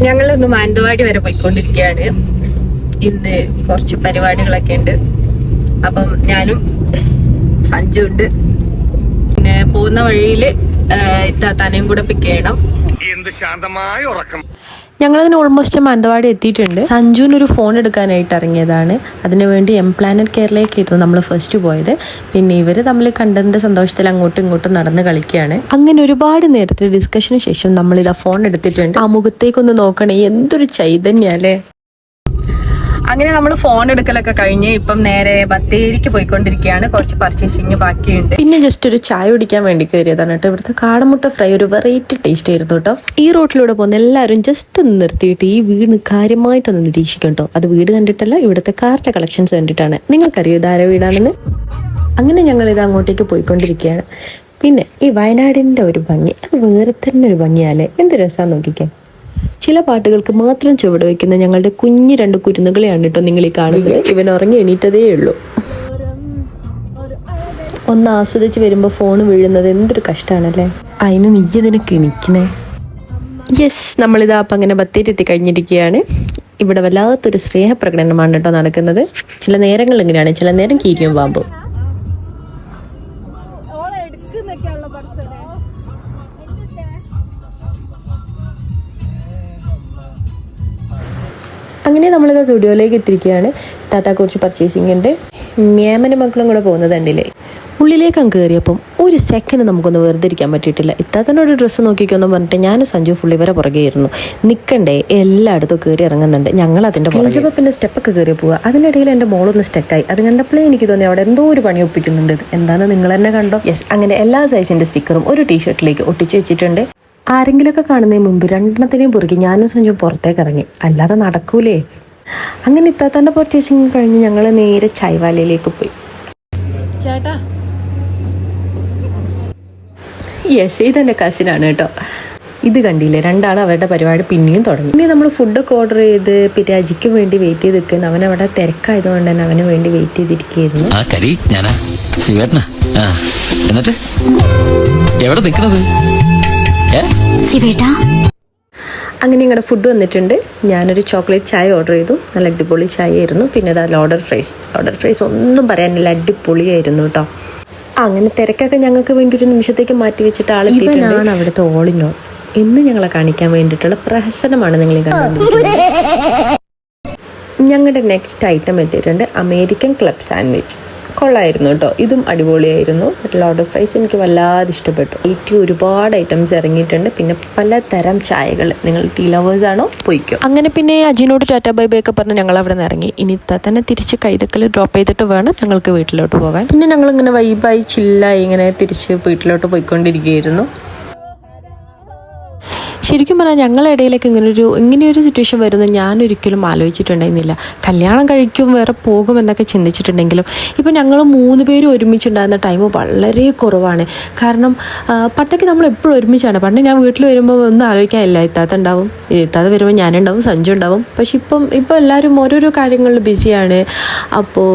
ഞങ്ങൾ ഇന്ന് മാനന്തവാടി വരെ പോയിക്കൊണ്ടിരിക്കുകയാണ്. ഇന്ന് കുറച്ച് പരിപാടികളൊക്കെ ഉണ്ട്. അപ്പം ഞാനും സഞ്ജു ഉണ്ട്. പിന്നെ പോകുന്ന വഴിയില് ഇത്താത്താനെയും കൂടെ പിക്ക് ചെയ്യണം. ഞങ്ങളതിന് ഓൾമോസ്റ്റ് മാനന്തവാടി എത്തിയിട്ടുണ്ട്. സഞ്ജുവിനൊരു ഫോൺ എടുക്കാനായിട്ട് ഇറങ്ങിയതാണ്. അതിനുവേണ്ടി എംപ്ലാനറ്റ് കേരളയിലേക്കായിരുന്നു നമ്മൾ ഫസ്റ്റ് പോയത്. പിന്നെ ഇവർ തമ്മിൽ കണ്ടതിൻ്റെ സന്തോഷത്തിൽ അങ്ങോട്ടും ഇങ്ങോട്ടും നടന്ന് കളിക്കുകയാണ്. അങ്ങനെ ഒരുപാട് നേരത്തെ ഡിസ്കഷന് ശേഷം നമ്മളിതാ ഫോൺ എടുത്തിട്ടുണ്ട്. ആ മുഖത്തേക്കൊന്ന് നോക്കണേ, എന്തൊരു ചൈതന്യല്ലേ. അങ്ങനെ നമ്മൾ ഫോൺ എടുക്കലൊക്കെ കഴിഞ്ഞ് ഇപ്പം നേരെ ബത്തേരിക്ക് പോയിക്കൊണ്ടിരിക്കുകയാണ്. കുറച്ച് പർച്ചേസിങ് ബാക്കിയുണ്ട്. പിന്നെ ജസ്റ്റ് ഒരു ചായ കുടിക്കാൻ വേണ്ടി കയറിയതാണ് കേട്ടോ. ഇവിടുത്തെ കാടമുട്ട ഫ്രൈ ഒരു വെറൈറ്റി ടേസ്റ്റ് ആയിരുന്നു കേട്ടോ. ഈ റോട്ടിലൂടെ പോകുന്ന എല്ലാവരും ജസ്റ്റ് ഒന്ന് നിർത്തിയിട്ട് ഈ വീട് കാര്യമായിട്ടൊന്ന് നിരീക്ഷിക്കും കേട്ടോ. അത് വീട് കണ്ടിട്ടല്ല, ഇവിടുത്തെ കാറിന്റെ കളക്ഷൻസ് കണ്ടിട്ടാണ്. നിങ്ങൾക്കറിയോ ഇതാര വീടാണെന്ന്? അങ്ങനെ ഞങ്ങൾ ഇത് അങ്ങോട്ടേക്ക് പോയിക്കൊണ്ടിരിക്കുകയാണ്. പിന്നെ ഈ വയനാടിന്റെ ഒരു ഭംഗി, അത് വേറെ തന്നെ ഒരു ഭംഗിയാലേ. എന്ത് രസമാണെന്ന് നോക്കിക്കാൻ. ചില പാട്ടുകൾക്ക് മാത്രം ചുവട് വയ്ക്കുന്ന ഞങ്ങളുടെ കുഞ്ഞു രണ്ട് കുരുന്നുകളെയാണ് കേട്ടോ നിങ്ങൾ ഈ കാണുന്നത്. ഇവൻ ഉറങ്ങി എണീറ്റതേ ഉള്ളൂ. ഒന്ന് ആസ്വദിച്ച് വരുമ്പോൾ ഫോൺ വീഴുന്നത് എന്തൊരു കഷ്ടമാണല്ലേ. അതിന് നീ ഇതിനെ കിണിക്കണേ. യെസ്, നമ്മളിതാ അപ്പം അങ്ങനെ ബത്തേരി എത്തി കഴിഞ്ഞിരിക്കുകയാണ്. ഇവിടെ വല്ലാത്തൊരു സ്നേഹപ്രകടനമാണ് കേട്ടോ നടക്കുന്നത്. ചില നേരങ്ങൾ ഇങ്ങനെയാണ്, ചില നേരം കീരിയും പാമ്പും. അങ്ങനെ നമ്മളിത് സ്റ്റുഡിയോയിലേക്ക് എത്തിയിരിക്കുകയാണ്. താത്ത കുറച്ച് പർച്ചേസിങ് ഉണ്ട്. മേമനും മക്കളും കൂടെ പോകുന്നത് കണ്ടില്ലേ. ഉള്ളിലേക്ക് അങ്ങ് കയറിയപ്പം ഒരു സെക്കൻഡ് നമുക്കൊന്ന് വെറുതെ ഇരിക്കാൻ പറ്റിയിട്ടില്ല. ഇത്താത്തനോട് ഡ്രസ്സ് നോക്കിക്കൊന്നും പറഞ്ഞിട്ട് ഞാനും സഞ്ജു ഫുള്ളി വരെ പുറകെയായിരുന്നു. നിൽക്കണ്ടേ, എല്ലായിടത്തും കയറി ഇറങ്ങുന്നുണ്ട്. ഞങ്ങൾ അതിൻ്റെ പുറകെ പിന്നെ സ്റ്റെപ്പൊക്കെ കയറി പോവുക. അതിനിടയിൽ എൻ്റെ മോളൊന്ന് സ്റ്റക്കായി. അത് കണ്ടപ്പോഴേ എനിക്ക് തോന്നി അവിടെ എന്തോ ഒരു പണി ഒപ്പിക്കുന്നുണ്ട്. എന്താണെന്ന് നിങ്ങൾ തന്നെ കണ്ടോ. യെസ്, അങ്ങനെ എല്ലാ സൈസിൻ്റെ സ്റ്റിക്കറും ഒരു ടീഷർട്ടിലേക്ക് ഒട്ടിച്ച് വെച്ചിട്ടുണ്ട്. ആരെങ്കിലുമൊക്കെ കാണുന്നതിന് മുമ്പ് രണ്ടെണ്ണത്തിനെയും പുറകെ ഞാനും സഞ്ജു പുറത്തേക്ക് ഇറങ്ങി. അല്ലാതെ നടക്കൂലേ. അങ്ങനെ ഇത്താത്തൻ്റെ പർച്ചേസിങ് കഴിഞ്ഞ് ഞങ്ങൾ നേരെ ചായവാലയിലേക്ക് പോയി. ചേട്ടാ, യെസ്, ഇതെൻ്റെ കസിനാണ് കേട്ടോ. ഇത് കണ്ടില്ലേ, രണ്ടാളും അവരുടെ പരിപാടി പിന്നെയും തുടങ്ങി. ഇനി നമ്മൾ ഫുഡൊക്കെ ഓർഡർ ചെയ്ത് പിന്നെ അജിക്ക് വേണ്ടി വെയിറ്റ് ചെയ്ത് നിൽക്കുന്നു. അവനവിടെ തിരക്കായതുകൊണ്ട് തന്നെ അവന് വേണ്ടി വെയിറ്റ് ചെയ്തിരിക്കുകയായിരുന്നു. അങ്ങനെ ഞങ്ങളുടെ ഫുഡ് വന്നിട്ടുണ്ട്. ഞാനൊരു ചോക്ലേറ്റ് ചായ ഓർഡർ ചെയ്തു. നല്ല അടിപൊളി ചായ ആയിരുന്നു. പിന്നെ അത് ലോഡർ ഫ്രൈസ് ഒന്നും പറയാനില്ല, അടിപൊളിയായിരുന്നു കേട്ടോ. അങ്ങനെ തിരക്കൊക്കെ ഞങ്ങൾക്ക് വേണ്ടി ഒരു നിമിഷത്തേക്ക് മാറ്റി വെച്ചിട്ട് ആളെത്തിയിട്ടാണ് അവിടുത്തെ ഓളിനോ എന്ന് ഞങ്ങളെ കാണിക്കാൻ വേണ്ടിയിട്ടുള്ള പ്രഹസനമാണ് നിങ്ങൾ കണ്ടുകൊണ്ടിരിക്കുന്നത്. ഞങ്ങളുടെ നെക്സ്റ്റ് ഐറ്റം എത്തിയിട്ടുണ്ട്, അമേരിക്കൻ ക്ലബ് സാൻഡ്വിച്ച്. കൊള്ളായിരുന്നു കേട്ടോ, ഇതും അടിപൊളിയായിരുന്നു. ലോഡർ ഫ്രൈസ് എനിക്ക് വല്ലാതെ ഇഷ്ടപ്പെട്ടു. ഒരുപാട് ഐറ്റംസ് ഇറങ്ങിയിട്ടുണ്ട്. പിന്നെ പലതരം ചായകൾ. നിങ്ങൾ ടീ ലവേഴ്സ് ആണോ, പോയിക്കോ. അങ്ങനെ പിന്നെ അജിനോട് ടാറ്റ ബൈ ബൈ ഒക്കെ പറഞ്ഞ് ഞങ്ങൾ അവിടെ നിന്ന് ഇറങ്ങി. ഇനി തന്നെ തിരിച്ച് കൈതക്കൽ ഡ്രോപ്പ് ചെയ്തിട്ട് വേണം ഞങ്ങൾക്ക് വീട്ടിലോട്ട് പോകാൻ. പിന്നെ ഞങ്ങളിങ്ങനെ വൈബായി ചില്ലായി ഇങ്ങനെ തിരിച്ച് വീട്ടിലോട്ട് പോയിക്കൊണ്ടിരിക്കുകയായിരുന്നു. ശരിക്കും പറഞ്ഞാൽ ഞങ്ങളുടെ ഇടയിലേക്ക് ഇങ്ങനെയൊരു സിറ്റുവേഷൻ വരുന്നത് ഞാനൊരിക്കലും ആലോചിച്ചിട്ടുണ്ടായിരുന്നില്ല. കല്യാണം കഴിക്കും വേറെ പോകും എന്നൊക്കെ ചിന്തിച്ചിട്ടുണ്ടെങ്കിലും ഇപ്പം ഞങ്ങൾ 3 പേരും ഒരുമിച്ചുണ്ടായിരുന്ന ടൈം വളരെ കുറവാണ്. കാരണം പണ്ടൊക്കെ നമ്മൾ എപ്പോഴും ഒരുമിച്ചാണ്. പണ്ട് ഞാൻ വീട്ടിൽ വരുമ്പോൾ ഒന്നും ആലോചിക്കാനില്ല. ഇത്താത്ത ഉണ്ടാവും, ഇത്താത്ത വരുമ്പോൾ ഞാനുണ്ടാവും, സഞ്ജു ഉണ്ടാവും. പക്ഷെ ഇപ്പം എല്ലാവരും ഓരോരോ കാര്യങ്ങളിൽ ബിസിയാണ്. അപ്പോൾ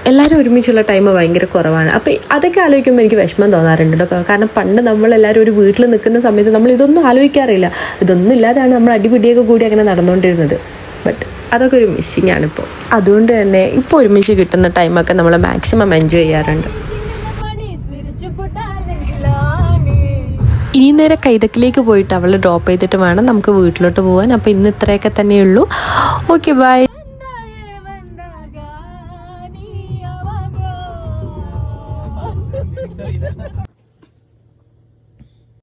എല്ലാവരും ഒരുമിച്ചുള്ള ടൈം ഭയങ്കര കുറവാണ്. അപ്പോൾ അതൊക്കെ ആലോചിക്കുമ്പോൾ എനിക്ക് വിഷമം തോന്നാറുണ്ട് കേട്ടോ. കാരണം പണ്ട് നമ്മളെല്ലാവരും ഒരു വീട്ടിൽ നിൽക്കുന്ന സമയത്ത് നമ്മൾ ഇതൊന്നും ആലോചിക്കാറില്ല. ഇതൊന്നും ഇല്ലാതെയാണ് നമ്മൾ അടിപിടിയൊക്കെ കൂടി അങ്ങനെ നടന്നുകൊണ്ടിരുന്നത്. ബട്ട് അതൊക്കെ ഒരു മിസ്സിങ് ആണ് ഇപ്പോൾ. അതുകൊണ്ട് തന്നെ ഇപ്പോൾ ഒരുമിച്ച് കിട്ടുന്ന ടൈമൊക്കെ നമ്മൾ മാക്സിമം എൻജോയ് ചെയ്യാറുണ്ട്. ഇനി നേരെ കൈതക്കിലേക്ക് പോയിട്ട് അവളെ ഡ്രോപ്പ് ചെയ്തിട്ട് വേണം നമുക്ക് വീട്ടിലോട്ട് പോകാൻ. അപ്പോൾ ഇന്ന് ഇത്രയൊക്കെ തന്നെയുള്ളൂ. Okay, by.